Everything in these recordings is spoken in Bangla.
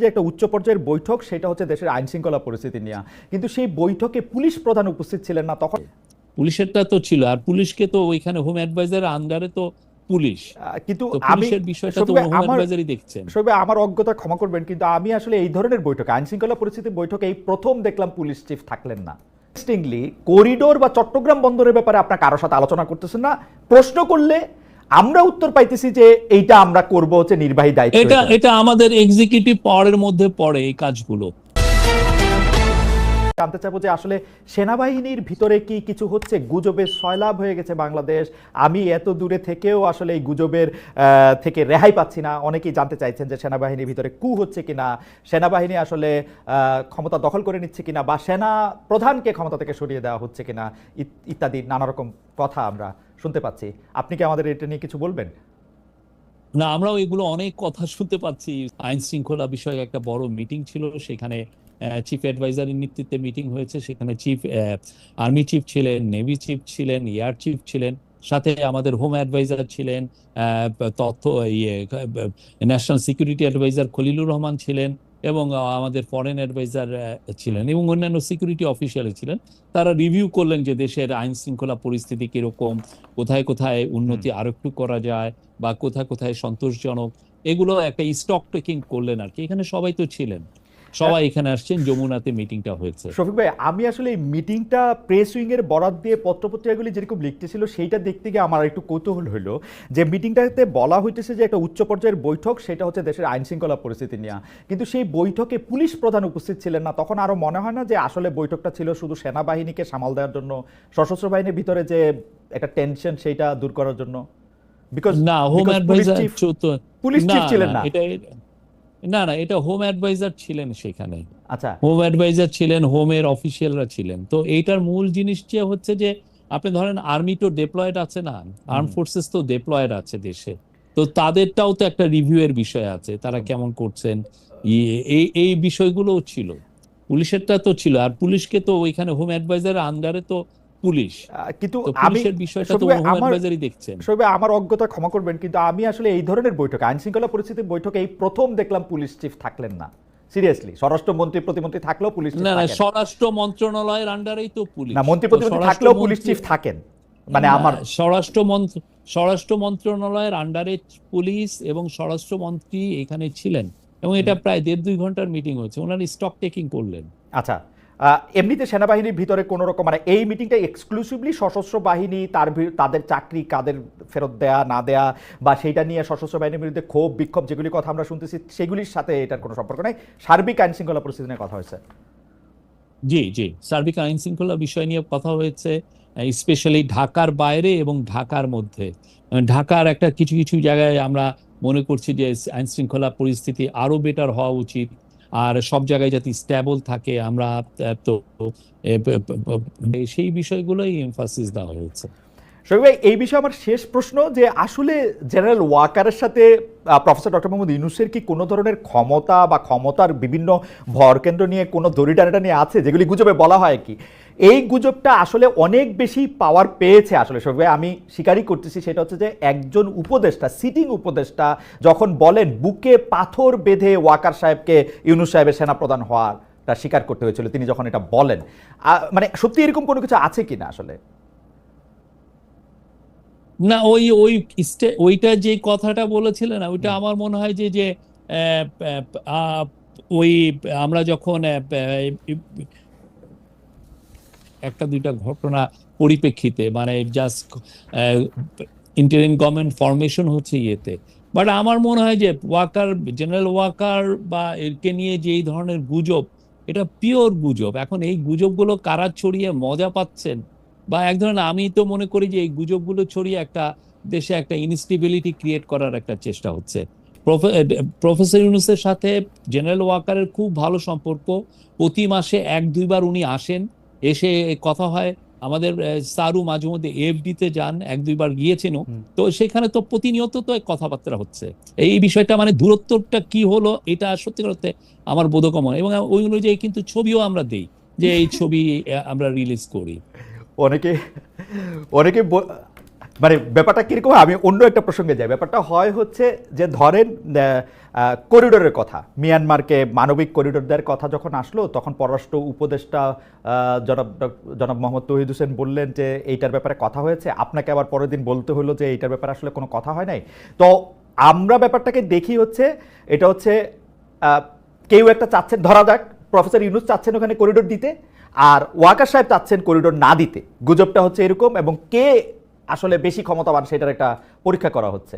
যে একটা উচ্চ পর্যায়ের বৈঠক, সেটা হচ্ছে দেশের আইন শৃঙ্খলা পরিস্থিতি নিয়ে। কিন্তু সেই বৈঠকে পুলিশ প্রধান উপস্থিত ছিলেন না তখন। পুলিশেরটা তো ছিল, আর পুলিশকে তো ওইখানে হোম অ্যাডভাইজার আন্ডারে তো পুলিশ, কিন্তু তো আমি পুলিশের বিষয়টা তো হোম অ্যাডভাইজারই দেখছেন। আমার অজ্ঞতা ক্ষমা করবেন, কিন্তু আমি আসলে এই ধরনের বৈঠক, আইন শৃঙ্খলা পরিস্থিতি বৈঠকে এই প্রথম দেখলাম পুলিশ চিফ থাকলেন না। ইন্টারেস্টিংলি করিডোর বা চট্টগ্রাম বন্দরের ব্যাপারে আপনার কারোর সাথে আলোচনা করতেছেন না। প্রশ্ন করলে আমরা উত্তর পাইতেছি যে এইটা আমরা করব হচ্ছে নির্বাহী দায়িত্ব। এটা আমাদের এক্সিকিউটিভ পাওয়ারের মধ্যে পড়ে এই কাজগুলো। জানতে চাবো যে আসলে সেনাবাহিনীর ভিতরে কি কিছু হচ্ছে? গুজবের সয়লাভ হয়ে গেছে বাংলাদেশ। আমি এত দূরে থেকেও আসলে এই গুজবের থেকে রেহাই পাচ্ছি না। অনেকেই জানতে চাইছেন যে সেনাবাহিনীর ভিতরে কু হচ্ছে কিনা, সেনাবাহিনী আসলে ক্ষমতা দখল করে নিচ্ছে কিনা, বা সেনা প্রধানকে ক্ষমতা থেকে সরিয়ে দেওয়া হচ্ছে কিনা, ইত্যাদি নানা রকম কথা আমরা শুনতে পাচ্ছি। আপনি কি আমাদের এটা নিয়ে কিছু বলবেন? না, আমরাও এগুলো অনেক কথা শুনতে পাচ্ছি। আইন শৃঙ্খলা বিষয়ে একটা বড় মিটিং ছিল, সেখানে চিফ অ্যাডভাইজারের নেতৃত্বে মিটিং হয়েছে। সেখানে আর্মি চিফ ছিলেন, নেভি চিফ ছিলেন, এয়ার চিফ ছিলেন, সাথে আমাদের হোম অ্যাডভাইজার ছিলেন, তথ্য national security adviser Khalilur Rahman ছিলেন, এবং আমাদের ফরেন অ্যাডভাইজার ছিলেন, এবং অন্যান্য সিকিউরিটি অফিসিয়াল ছিলেন। তারা রিভিউ করলেন যে দেশের আইন শৃঙ্খলা পরিস্থিতি কিরকম, কোথায় কোথায় উন্নতি আরো একটু করা যায়, বা কোথায় কোথায় সন্তোষজনক, এগুলো একটা স্টক টেকিং করলেন আর কি। এখানে সবাই তো ছিলেন, সবাই এখানে আসছেন, যমুনাতে মিটিংটা হয়েছে। শফিক ভাই, আমি আসলে এই মিটিংটা প্রেস উইং এর বরাত দিয়ে পত্রপত্রিকাগুলি যেরকম লিখতেছিল সেইটা দেখতে গিয়ে আমার একটু কৌতূহল হলো যে মিটিংটাতে বলা হইতেছে যে একটা উচ্চ পর্যায়ের বৈঠক, সেটা হচ্ছে দেশের আইন শৃঙ্খলা পরিস্থিতি নিয়ে। কিন্তু সেই বৈঠকে পুলিশ প্রধান উপস্থিত ছিলেন না। তখন আরো মনে হয় না যে আসলে বৈঠকটা ছিল শুধু সেনাবাহিনীকে সামাল দেওয়ার জন্য, সশস্ত্র বাহিনীর ভিতরে যে একটা টেনশন সেইটা দূর করার জন্য? বিকজ না, হোম অ্যাডভাইজার পুলিশ চিফ ছিলেন না। এটা হোম অ্যাডভাইজার ছিলেন সেখানে। আচ্ছা, হোম অ্যাডভাইজার ছিলেন, হোমের অফিসিয়ালরা ছিলেন। তো এইটার মূল জিনিসটা হচ্ছে যে আপনি ধরেন আর্মি তো ডেপ্লয়েড আছে না, আর্ম ফোর্সেস তো ডেপ্লয়েড আছে দেশে, তো তাদেরটাও তো একটা রিভিউ এর বিষয় আছে, তারা কেমন করছেন, এই এই বিষয়গুলোও ছিল। পুলিশেরটা তো ছিল, আর পুলিশকে তো ওইখানে হোম অ্যাডভাইজারের আন্ডারে তো পুলিশ, কিন্তু তো আমি পুলিশের বিষয়টা তো হোম অ্যাডভাইজারই দেখছেন। আমার অজ্ঞতা ক্ষমা করবেন, কিন্তু আমি আসলে এই ধরনের বৈঠক, আইন শৃঙ্খলা পরিস্থিতির বৈঠকে এই প্রথম দেখলাম পুলিশ চিফ থাকলেন না। সিরিয়াসলি, স্বরাষ্ট্রমন্ত্রী প্রতিমন্ত্রী থাকলেও পুলিশ চিফ না না, থাকেন স্বরাষ্ট্র মন্ত্রণালয়ের আন্ডারেই তো পুলিশ। না। মন্ত্রী তো প্রতিমন্ত্রী থাকলেও পুলিশ চিফ থাকেন, মানে আমার স্বরাষ্ট্র মন্ত্রণালয়ের আন্ডারে পুলিশ এবং স্বরাষ্ট্রমন্ত্রী এখানে ছিলেন, এবং এটা প্রায় 1.5-2 ঘন্টার মিটিং হয়েছে, ওনারা স্টক টেকিং করলেন। আচ্ছা, এমনিতে সেনাবাহিনীর ভিতরে কোন রকম, মানে এই মিটিংটা এক্সক্লুসিভলি সশস্ত্র বাহিনী তাদের চাকরি কাদের ফেরত দেয়া না দেয়া, বা সেইটা নিয়ে সশস্ত্র বাহিনীর বিরুদ্ধে ক্ষোভ বিক্ষোভ যেগুলি কথা আমরা শুনতেছি সেগুলির সাথে এটার কোনো সম্পর্ক নাই, সার্বিক আইন শৃঙ্খলা পরিস্থিতি নিয়ে কথা হয়েছে? জি জি, সার্বিক আইন শৃঙ্খলা বিষয় নিয়ে কথা হয়েছে, স্পেশালি ঢাকার বাইরে এবং ঢাকার মধ্যে। ঢাকার একটা কিছু কিছু জায়গায় আমরা মনে করছি যে আইন শৃঙ্খলা পরিস্থিতি আরো বেটার হওয়া উচিত, আর সব জায়গায় যাতে স্ট্যাবল থাকে আমরা, তো সেই বিষয়গুলোই এমফাসিস দেওয়া হয়েছে। শফিক ভাই, এই বিষয়ে আমার শেষ প্রশ্ন, যে আসলে জেনারেল ওয়াকারের সাথে প্রফেসর ডক্টর মোহাম্মদ ইউনূসের কি কোনো ধরনের ক্ষমতা বা ক্ষমতার বিভিন্ন ভরকেন্দ্র নিয়ে কোনো দড়িটানাটা নিয়ে আছে, যেগুলি গুজবে বলা হয় কি? এই গুজবটা আসলে অনেক বেশি পাওয়ার পেয়েছে আসলে শফিক ভাই, আমি স্বীকারই করতেছি। সেটা হচ্ছে যে একজন উপদেষ্টা, সিটিং উপদেষ্টা যখন বলেন বুকে পাথর বেঁধে ওয়াকার সাহেবকে ইউনূস সাহেবের সেনাপ্রধান হওয়াটা স্বীকার করতে হয়েছিল, তিনি যখন এটা বলেন, মানে সত্যি এরকম কোনো কিছু আছে কিনা আসলে? না, ওই ওই ওইটা যে কথাটা বলেছিলেন না, ওইটা আমার মনে হয় যে যে আহ, আহ, ওই আমরা যখন একটা দুইটা ঘটনা পরিপ্রেক্ষিতে, মানে জাস্ট ইন্টারিম গভর্নমেন্ট ফরমেশন হচ্ছে ইয়েতে, বাট আমার মনে হয় যে জেনারেল ওয়াকার বা এরকে নিয়ে যে এই ধরনের গুজব, এটা পিওর গুজব। এখন এই গুজবগুলো কারা ছড়িয়ে মজা পাচ্ছেন, বা এক ধরনের, আমি তো মনে করি যে এই গুজবগুলো ছড়িয়ে একটা দেশে একটা ইনস্টেবিলিটি ক্রিয়েট করার একটা চেষ্টা হচ্ছে। প্রফেসর ইউনূসের সাথে জেনারেল ওয়াকারের খুব ভালো সম্পর্ক, প্রতি মাসে 1-2 বার উনি আসেন, এসে কথা হয়। আমাদের সারু মাঝে মধ্যে এফডি তে যান, 1-2 বার গিয়েছেনও, তো সেখানে তো প্রতিনিয়ত তো কথাবার্তা হচ্ছে। এই বিষয়টা মানে দূরত্বটা কি হলো, এটা সত্যি করতে আমার বোধগম্য, এবং ওই অনুযায়ী কিন্তু ছবিও আমরা দেই, যে এই ছবি আমরা রিলিজ করি। অনেকে অনেকে মানে ব্যাপারটা কিরকম, আমি অন্য একটা প্রসঙ্গে যাই। ব্যাপারটা হয় হচ্ছে যে ধরেন করিডোরের কথা, মিয়ানমারকে মানবিক করিডোর দেওয়ার কথা যখন আসলো, তখন পররাষ্ট্র উপদেষ্টা জনাব মোহাম্মদ তৌহিদ হোসেন বললেন যে এইটার ব্যাপারে কথা হয়েছে, আপনাকে আবার পরের দিন বলতে হলো যে এইটার ব্যাপারে আসলে কোনো কথা হয় নাই। তো আমরা ব্যাপারটাকে দেখি হচ্ছে এটা হচ্ছে কেউ একটা চাচ্ছেন, ধরা যাক প্রফেসর ইউনূস চাচ্ছেন ওখানে করিডোর দিতে, আর ওয়াকার সাহেব চাচ্ছেন করিডোর না দিতে। গুজবটা হচ্ছে এরকম, এবং কে আসলে বেশি ক্ষমতাবান সেটার একটা পরীক্ষা করা হচ্ছে।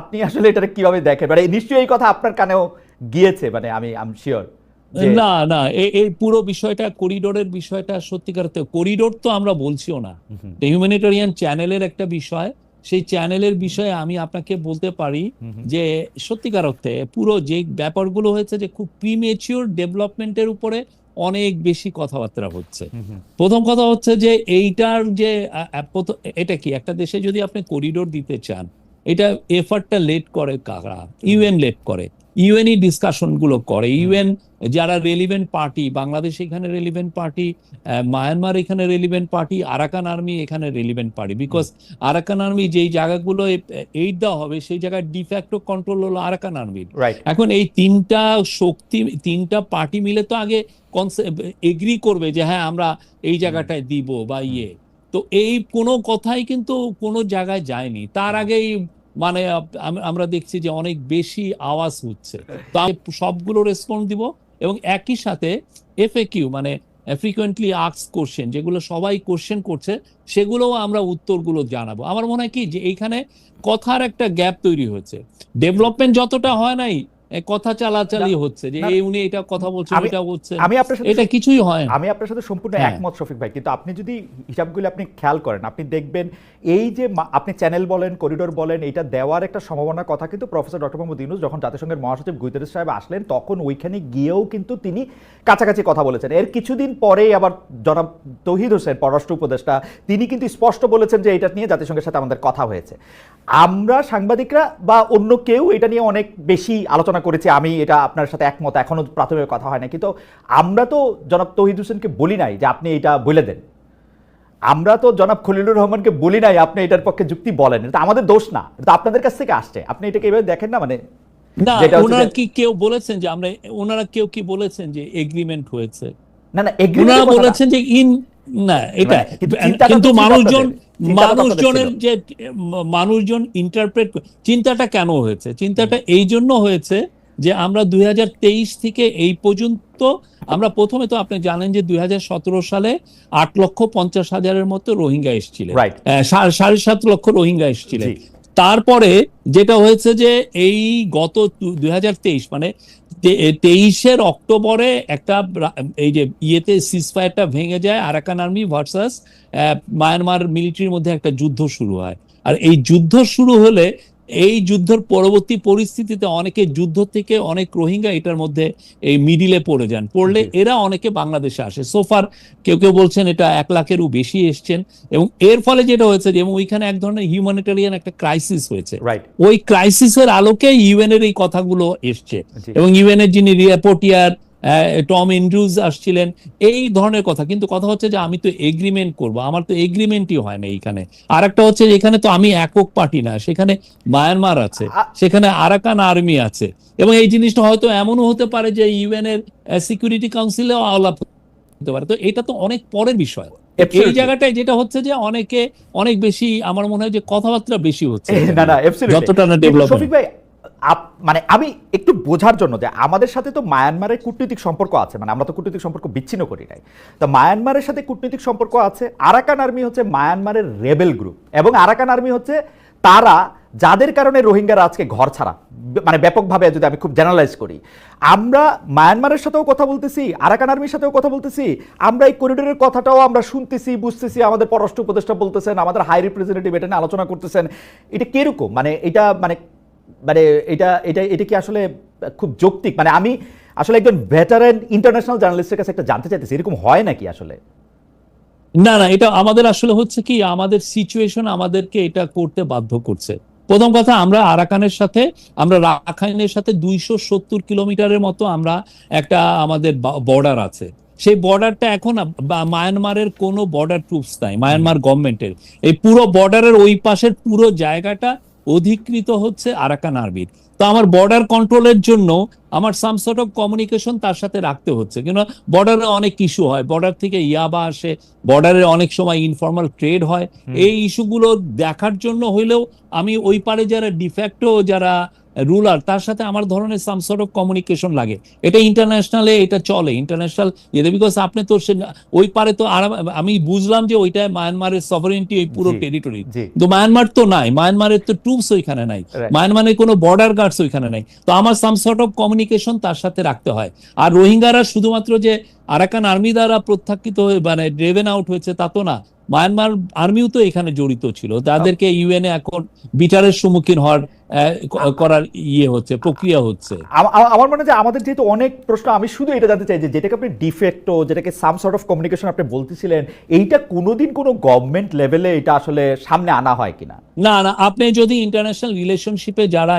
আপনি আসলে এটা কিভাবে দেখেন? মানে নিশ্চয়ই এই কথা আপনার কানেও গিয়েছে, মানে আমি শিওর। না না, এই পুরো বিষয়টা, করিডোরের বিষয়টা সত্যিকার করিডোর তো আমরা বলছিও না, হিউম্যানিটেরিয়ান চ্যানেলের একটা বিষয়। সেই চ্যানেলের বিষয়ে আমি আপনাকে বলতে পারি যে সত্যিকার অর্থে পুরো যে ব্যাপারগুলো হয়েছে, যে খুব প্রিমেচিওর ডেভেলপমেন্টের উপরে অনেক বেশি কথাবার্তা হচ্ছে। প্রথম কথা হচ্ছে যে এইটার যে এটা কি, একটা দেশে যদি আপনি করিডোর দিতে চান, এটা এফার্টটা লেট করে কারা? ইউএন লেট করে, ইউএনই ডিসকাশন গুলো করে। ইউএন যারা রেলিভেন্ট পার্টি, বাংলাদেশ এখানে রেলিভেন্ট পার্টি, মায়ানমার এখানে রেলিভেন্ট পার্টি, আরাকান আর্মি এখানে relevant party. Because Arakan army যেই জায়গাগুলো এইড দেওয়া হবে, সেই জায়গায় ডিফ্যাক্টো কন্ট্রোল হলো আরাকান আর্মির। এখন এই তিনটা শক্তি, তিনটা পার্টি মিলে তো আগে এগ্রি করবে যে হ্যাঁ আমরা এই জায়গাটায় দিব বা তো এই কোনো কথাই কিন্তু কোনো জায়গায় যায়নি। তার আগেই মানে আমরা দেখছি যে অনেক বেশি আওয়াজ হচ্ছে। তো আমি সবগুলো রেসপন্স দিব, এবং একই সাথে এফএকিউ মানে ফ্রিকোয়েন্টলি আস্কড কোশ্চেন, যেগুলো সবাই কোশ্চেন করছে, সেগুলোও আমরা উত্তরগুলো জানাবো। আমার মনে হয় কি যে এইখানে কথার একটা গ্যাপ তৈরি হয়েছে। ডেভেলপমেন্ট যতটা হয় নাই, কথা চালাচালি হচ্ছে, যে এই উনি এটা কথা বলছেন, এটা বলছেন, এটা কিছুই হয় না। আমি আপনার সাথে সম্পূর্ণ একমত শফিক ভাই, কিন্তু আপনি যদি হিসাবগুলো আপনি খেয়াল করেন, আপনি দেখবেন এই যে আপনি চ্যানেল বলেন, করিডোর বলেন, এটা দেওয়ার একটা সম্ভাবনার কথা কিন্তু প্রফেসর ডক্টর মোহাম্মদ ইউনূস যখন জাতিসংঘের মহাসচিব গুতেরেস সাহেব আসলেন, তখন ওইখানে গিয়েও কিন্তু তিনি কাছাকাছি কথা বলেছেন। এর কিছুদিন পরেই আবার জনাব তৌহিদ হোসেন পররাষ্ট্র উপদেষ্টা, তিনি কিন্তু স্পষ্ট বলেছেন যে এটা নিয়ে জাতিসংঘের সাথে আমাদের কথা হয়েছে। আমরা সাংবাদিকরা বা অন্য কেউ এটা নিয়ে অনেক বেশি আলোচনা করেছি, আমি এটা আপনার সাথে একমত, এখনো প্রাথমিক কথা হয় না, কিন্তু আমরা তো জনাব তৌহিদ হোসেনকে বলি নাই যে আপনি এটা বলে দেন, আমরা তো জনাব খলিলুর রহমানকে বলি নাই আপনি এটার পক্ষে যুক্তি বলেন। এটা আমাদের দোষ না, এটা আপনাদের কাছ থেকে আসছে। আপনি এটাকে এভাবে দেখেন না? মানে না, ওনারা কি কেউ বলেছেন যে আমরা, ওনারা কেউ কি বলেছেন যে এগ্রিমেন্ট হয়েছে? না না, ওনারা বলেছেন যে না, এটা কিন্তু মানুষজন ইন্টারপ্রেট, চিন্তাটা কেন হয়েছে? চিন্তাটা এই জন্য হয়েছে যে আমরা 2023 থেকে এই পর্যন্ত, আমরা প্রথমে তো আপনি জানেন যে 2017 সালে 8,50,000-এর মতো রোহিঙ্গা এসেছিলেন, 7.5 লক্ষ রোহিঙ্গা এসেছিলেন। তারপরে যেটা হয়েছে যে এই গত 2023 মানে 23-এর অক্টোবরে একটা এই যে সিজফায়ারটা ভেঙে যায়, আরাকান আর্মি ভার্সাস মায়ানমার মিলিটারির মধ্যে একটা যুদ্ধ শুরু হয়। আর এই যুদ্ধ শুরু হলে, এই যুদ্ধের পরবর্তী পরিস্থিতিতে অনেকে যুদ্ধ থেকে অনেক রোহিঙ্গা এটার মধ্যে এই মিডিলে পড়ে যান, পড়লে এরা অনেকে বাংলাদেশে আসে। সোফার কেউ কেউ বলছেন এটা 1 লাখেরও বেশি এসছেন, এবং এর ফলে যেটা হয়েছে যে ওইখানে এক ধরনের হিউম্যানিটেরিয়ান একটা ক্রাইসিস হয়েছে। ওই ক্রাইসিসের আলোকে ইউএন এর এই কথাগুলো এসছে, এবং ইউএন এর যিনি রিপোর্টিয়ার টম এন্ড্রুজ আসছিলেন, এই ধরনের কথা। কিন্তু কথা হচ্ছে যে আমি তো এগ্রিমেন্ট করব, আমার তো এগ্রিমেন্টই হয় না এইখানে। আর একটা হচ্ছে যে এখানে তো আমি একক পার্টি না, সেখানে মায়ানমার আছে, সেখানে আরাকান আর্মি আছে, এবং এই জিনিসটা হয়তো এমনও হতে পারে যে ইউএন এর সিকিউরিটি কাউন্সিলেও আলাপ হতে পারে। তো এটা তো অনেক পরের বিষয়। এই জায়গাটায় যেটা হচ্ছে যে অনেকে অনেক বেশি, আমার মনে হয় যে কথাবার্তা বেশি হচ্ছে, যতটা না ডেভেলপমেন্ট। মানে আমি একটু বোঝার জন্য যে আমাদের সাথে তো মায়ানমারের কূটনৈতিক সম্পর্ক আছে, মানে আমরা তো কূটনৈতিক সম্পর্ক বিচ্ছিন্ন করি নাই। তো মায়ানমারের সাথে কূটনৈতিক সম্পর্ক আছে। আরাকান আর্মি হচ্ছে মায়ানমারের রেবেল গ্রুপ, এবং আরাকান আর্মি হচ্ছে তারা যাদের কারণে রোহিঙ্গারা আজকে ঘর ছাড়া, মানে ব্যাপকভাবে যদি আমি খুব জেনারেলাইজ করি। আমরা মায়ানমারের সাথেও কথা বলতেছি, আরাকান আর্মির সাথেও কথা বলতেছি, আমরা এই করিডোরের কথাটাও আমরা শুনতেছি, বুঝতেছি, আমাদের পররাষ্ট্র উপদেষ্টা বলতেছেন, আমাদের হাই রিপ্রেজেন্টেটিভ এটা নিয়ে আলোচনা করতেছেন। এটা কিরকম, মানে এটা মানে মানে এটা এটা এটা কি আসলে খুব যৌক্তিক? মানে আমি আসলে একজন ভেটারেন ইন্টারন্যাশনাল জার্নালিস্টের কাছে একটা জানতে চাইতেছি, এরকম হয় নাকি আসলে? না না, এটা আমাদের আসলে হচ্ছে কি, আমাদের সিচুয়েশন আমাদেরকে এটা করতে বাধ্য করছে। প্রথম কথা, আমরা আরাকানের সাথে, আমরা রাখাইনের সাথে 270 কিলোমিটারের মতো আমরা একটা আমাদের বর্ডার আছে। সেই বর্ডারটা এখন মায়ানমারের কোনো বর্ডার ট্রুপস নাই, মায়ানমার গভর্নমেন্টের এই পুরো বর্ডারের ওই পাশের পুরো জায়গাটা অধিকৃত হচ্ছে আরাকান আর্মির। তো আমার বর্ডার কন্ট্রোলের জন্য আমার সাম সর্ট অফ কমিউনিকেশন তার সাথে রাখতে হচ্ছে, কিন্তু বর্ডারে অনেক ইস্যু হয়, বর্ডার থেকে ইয়াবা আসে, বর্ডারে অনেক সময় ইনফর্মাল ট্রেড হয়। এই ইস্যুগুলো দেখার জন্য হইলেও আমি ওই পারে যারা ডিফ্যাক্টো যারা রুলার তার সাথে আমার ধরনের সাম সর্ট অফ কমিউনিকেশন লাগে। এটা ইন্টারন্যাশনালে এটা চলে, ইন্টারন্যাশনাল ইয়েতে, বিকজ আপনি তো ওই পারে তো আমি বুঝলাম যে ওইটা মায়ানমারের সভারেন্টি ওই পুরো টেরিটরি, তো মায়ানমার তো নাই, মায়ানমারের তো ট্রুপস ওইখানে নাই, মায়ানমারের কোনো বর্ডার গার্ডস ওইখানে নাই। তো আমার সাম সর্ট অফ কমিউনিকেশন তার সাথে রাখতে হয়। আর রোহিঙ্গারা শুধুমাত্র যে আরাকান আর্মি দ্বারা প্রত্যাখ্যিত হয়ে মানে ড্রেভেন আউট হয়েছে তা তো না, মায়ানমার আর্মিও তো এখানে জড়িত ছিল, তাদেরকে ইউএনএ এখন বিচারের সম্মুখীন হওয়ার করার হচ্ছে, প্রক্রিয়া হচ্ছে। আমার মনে হয় যে আমাদের যেহেতু অনেক প্রশ্ন, আমি শুধু এটা জানতে চাই যে যেটাকে আপনি ডিফেক্টো, যেটাকে সাম সর্ট অফ কমিউনিকেশন আপনি বলতেছিলেন, এইটা কোনোদিন কোনো গভর্নমেন্ট লেভেলে এটা আসলে সামনে আনা হয় কিনা? না না, আপনি যদি ইন্টারন্যাশনাল রিলেশনশিপে যারা